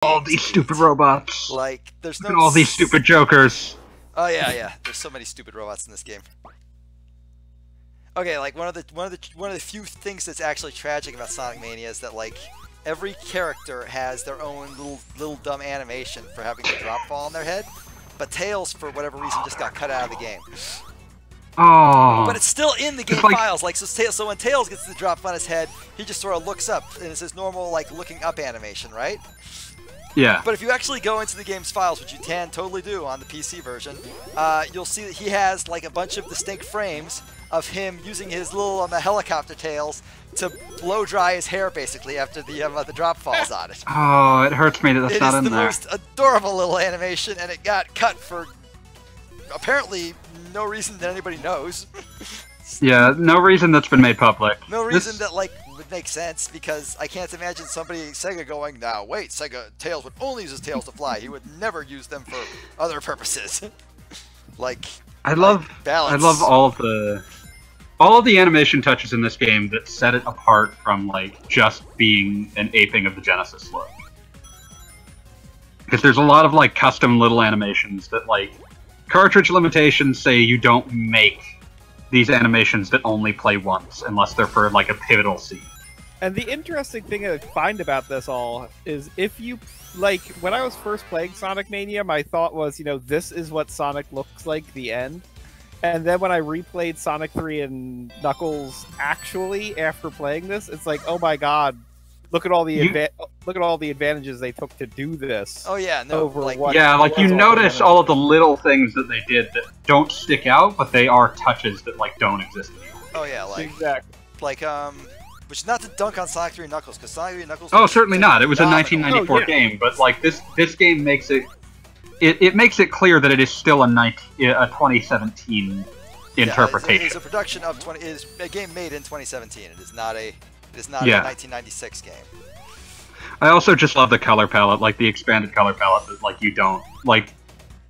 All these stupid robots. Like, there's no... And all these stupid jokers. Oh yeah, yeah. There's so many stupid robots in this game. Okay, like one of the few things that's actually tragic about Sonic Mania is that like every character has their own little dumb animation for having a drop fall on their head, but Tails for whatever reason just got cut out of the game. Oh. But it's still in the game files. Like so when Tails gets the drop on his head, he just sort of looks up and it's his normal like looking up animation, right? Yeah. But if you actually go into the game's files, which you can totally do on the PC version, you'll see that he has like a bunch of distinct frames of him using his little helicopter tails to blow dry his hair, basically, after the drop falls on it. Oh, it hurts me that that's not in there. It is the most adorable little animation, and it got cut for apparently no reason that anybody knows. Yeah, no reason that's been made public. No reason that like would make sense, because I can't imagine Sega going, now wait, Sega Tails would only use his tails to fly. He would never use them for other purposes. Like I love all of the animation touches in this game that set it apart from like just being an aping of the Genesis look. Because there's a lot of like custom little animations that like cartridge limitations say you don't make these animations that only play once unless they're for like a pivotal scene. And the interesting thing I find about this all is if you like when I was first playing Sonic Mania, my thought was, you know, this is what Sonic looks like, the end. And then when I replayed Sonic 3 and Knuckles actually after playing this, it's like, oh my god, look at all the advantages they took to do this. Oh yeah, no, like you notice all of the little things that they did that don't stick out, but they are touches that like don't exist anymore. Oh yeah, like exactly. Like which is not to dunk on Sonic 3 and Knuckles, because Sonic 3 and Knuckles. Oh, certainly not. It was a 1994 game, but like this game makes it makes it clear that it is still a 2017 interpretation. It's a production of is a game made in 2017. It is not a 1996 game. I also just love the color palette, like the expanded color palette that like you don't like.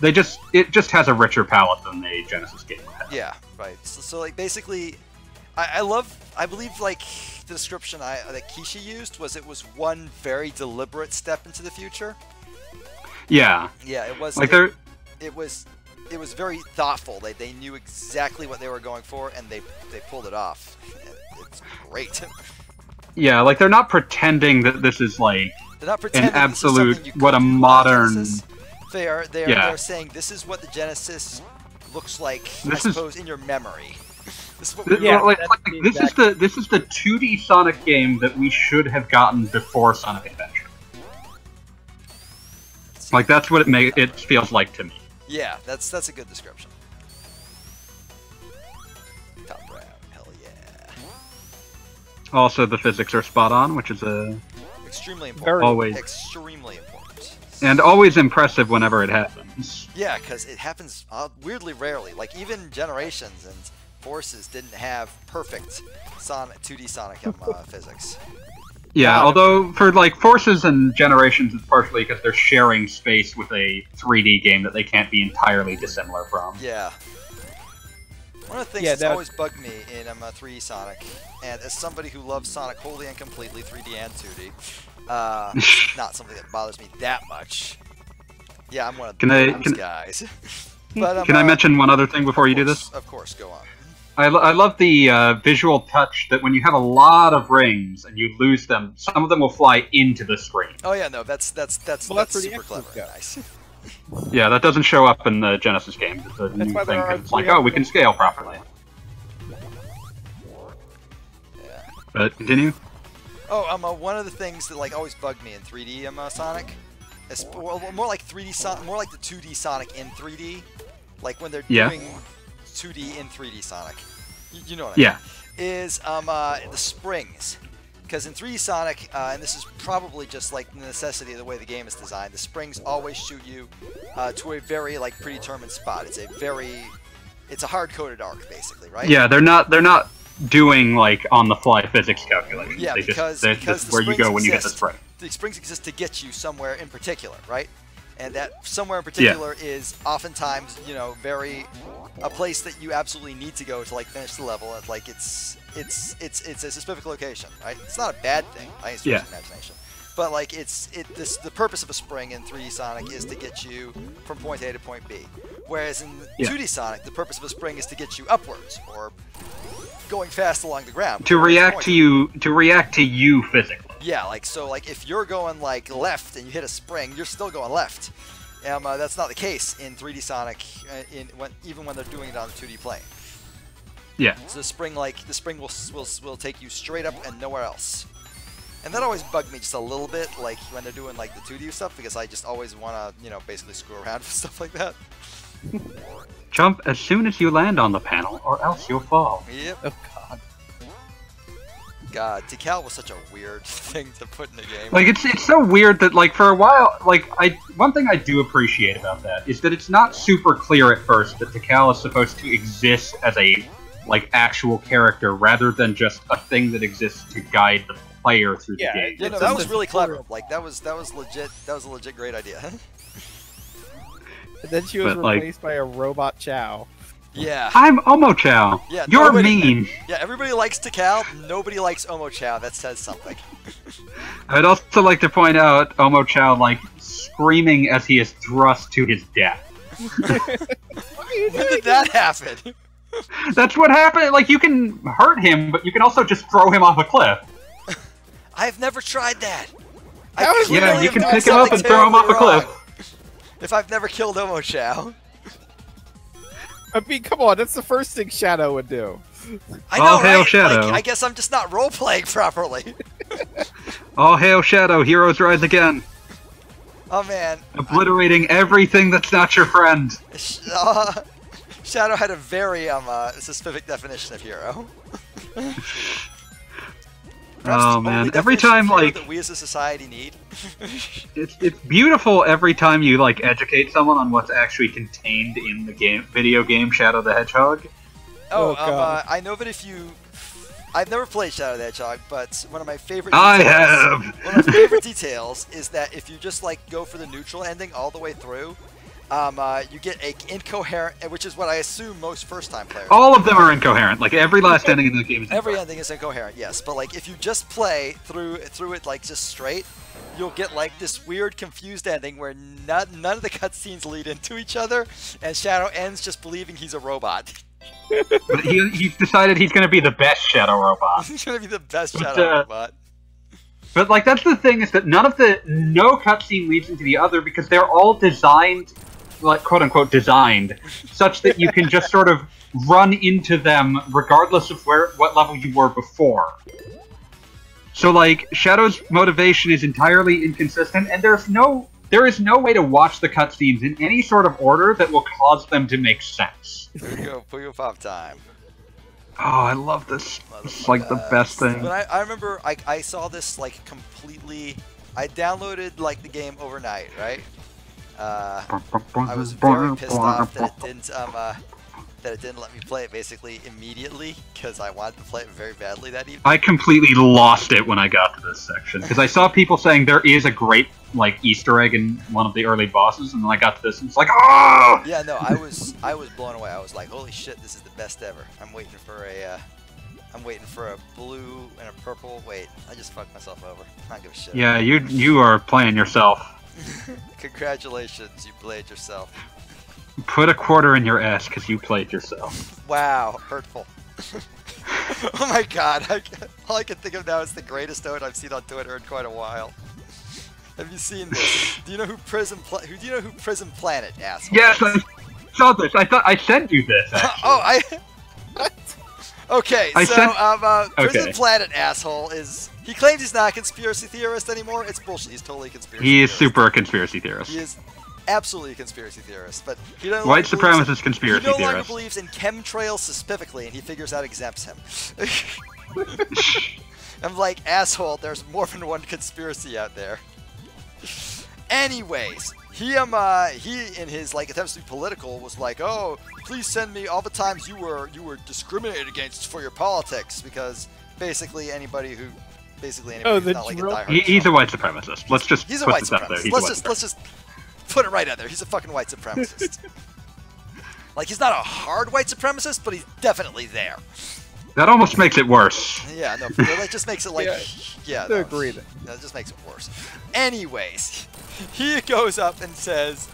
It just has a richer palette than the Genesis game would have. Yeah, right. So like basically, I believe like the description that Kishi used was it was one very deliberate step into the future. Yeah. Yeah, it was like it was very thoughtful. They knew exactly what they were going for, and they pulled it off. It's great. Yeah, like they're not pretending that this is like an absolute what a modern. They're saying this is what the Genesis looks like. I suppose in your memory. This is what this is the 2D Sonic game that we should have gotten before Sonic Adventure. Like that's what it feels like to me. Yeah, that's a good description. Top Brown, hell yeah. Also, the physics are spot on, which is extremely important. Always extremely important. And always impressive whenever it happens. Yeah, because it happens weirdly rarely. Like even Generations and Forces didn't have perfect 2D Sonic physics. Yeah, although for like Forces and Generations, it's partially because they're sharing space with a 3D game that they can't be entirely dissimilar from. Yeah. One of the things that's always bugged me in 3D Sonic, and as somebody who loves Sonic wholly and completely, 3D and 2D, not something that bothers me that much. Yeah, I'm one of those guys. But, can I mention one other thing before you do this? Of course, go on. I love the visual touch that when you have a lot of rings and you lose them, some of them will fly into the screen. Oh yeah, no, that's super clever. Nice. Yeah, that doesn't show up in the Genesis game. It's a new thing because it's like, oh, we can scale properly. Yeah. But continue. Oh, one of the things that like always bugged me in 3D Sonic, is more like 3D Sonic, more like the 2D Sonic in 3D, like when they're doing 2D in 3D Sonic. You know what I mean? Is the springs. Because in 3D Sonic, and this is probably just like the necessity of the way the game is designed, the springs always shoot you to a very like predetermined spot. It's a hard-coded arc, basically, right? Yeah, they're not doing like on-the-fly physics calculations. Yeah, because where you go when you get the spring. The springs exist to get you somewhere in particular, right? And that somewhere in particular is oftentimes, you know, a place that you absolutely need to go to like finish the level. And like it's a specific location, right? It's not a bad thing by any stretch of imagination, But like the purpose of a spring in 3D Sonic is to get you from point A to point B. Whereas in 2D Sonic, the purpose of a spring is to get you upwards or going fast along the ground. To react to you physically. Yeah, like so like if you're going like left and you hit a spring, you're still going left. That's not the case in 3D Sonic even when they're doing it on the 2D plane. Yeah. So the spring will take you straight up and nowhere else. And that always bugged me just a little bit, like when they're doing like the 2D stuff, because I just always want to, you know, basically screw around with stuff like that. Jump as soon as you land on the panel, or else you'll fall. Yep. Oh god. God, decal was such a weird thing to put in the game. Like it's so weird that like for a while, like one thing I do appreciate about that is that it's not super clear at first that decal is supposed to exist as a like actual character rather than just a thing that exists to guide the player through the game. Yeah, no, that was really clever. Like that was legit. That was a legit great idea. And then she was replaced by a robot Chow. Yeah. I'm Omo Chow. Yeah, you're mean. Yeah, everybody likes decal. Nobody likes Omo Chow. That says something. I'd also like to point out Omo Chow like screaming as he is thrust to his death. When did that happen? That's what happened. Like you can hurt him, but you can also just throw him off a cliff. I've never tried that. Yeah, you can pick him up and throw him off a cliff. If I've never killed Omo Chow. I mean, come on, that's the first thing Shadow would do. I know, All hail right? Shadow. Like, I guess I'm just not role-playing properly. All hail Shadow, heroes rise again. Oh man. Obliterating everything that's not your friend. Shadow had a very specific definition of hero. Oh man, every time like that we as a society need. it's beautiful every time you like educate someone on what's actually contained in the video game Shadow the Hedgehog. Oh, I know that if you I've never played Shadow the Hedgehog, but one of my favorite one of my favorite details is that if you just like go for the neutral ending all the way through, you get a incoherent, which is what I assume most first-time players. All of them are incoherent. Like every last ending in the game is incoherent. Every ending is incoherent, yes. But like if you just play through it like just straight, you'll get like this weird, confused ending where none of the cutscenes lead into each other, and Shadow ends just believing he's a robot. But he's decided he's going to be the best Shadow robot. He's going to be the best Shadow robot. But like that's the thing is that no cutscene leads into the other because they're all designed. Like quote unquote designed such that you can just sort of run into them regardless of what level you were before. So like Shadow's motivation is entirely inconsistent, and there is no way to watch the cutscenes in any sort of order that will cause them to make sense. Here we go, Puyo Pop time. Oh, I love this. It's like the best thing. But I remember I saw this like completely. I downloaded like the game overnight, right? I was very pissed off that it didn't let me play it basically immediately because I wanted to play it very badly that evening. I completely lost it when I got to this section because I saw people saying there is a great like Easter egg in one of the early bosses, and then I got to this and it's like, oh! Yeah, no, I was blown away. I was like, holy shit, this is the best ever. I'm waiting for a blue and a purple. Wait, I just fucked myself over. I don't give a shit. Yeah, you are playing yourself. Congratulations, you played yourself. Put a quarter in your ass because you played yourself. Wow, hurtful. Oh my god, all I can think of now is the greatest note I've seen on Twitter in quite a while. Have you seen this? Do you know who Prism Planet, asshole? Yes, I saw this. I thought I sent you this. Oh, What? Okay, Prism Okay. Planet asshole is. He claims he's not a conspiracy theorist anymore. It's bullshit. He's totally a conspiracy He is theorist. super a conspiracy theorist. He is absolutely a conspiracy theorist. But he doesn't. White supremacist conspiracy theorist. He no longer theorist. believes in chemtrails specifically, and he figures that exempts him. I'm like, asshole, there's more than one conspiracy out there. Anyways, he in his like attempts to be political was like, oh, please send me all the times you were discriminated against for your politics, because basically anybody who's not like a diehard. He's a white supremacist. Let's just he's a put white this out there. supremacist. Let's just put it right out there. He's a fucking white supremacist. Like, he's not a hard white supremacist, but he's definitely there. That almost makes it worse. Yeah, no, that just makes it like, yeah, no, agreed. That just makes it worse. Anyways, he goes up and says,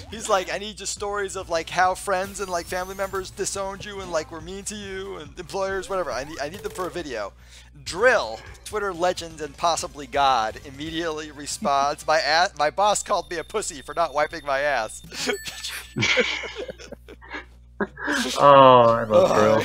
he's like, I need just stories of like how friends and like family members disowned you and like were mean to you and employers, whatever. I need them for a video. Drill, Twitter legend and possibly God, immediately responds, my boss called me a pussy for not wiping my ass. Oh, I love Drill.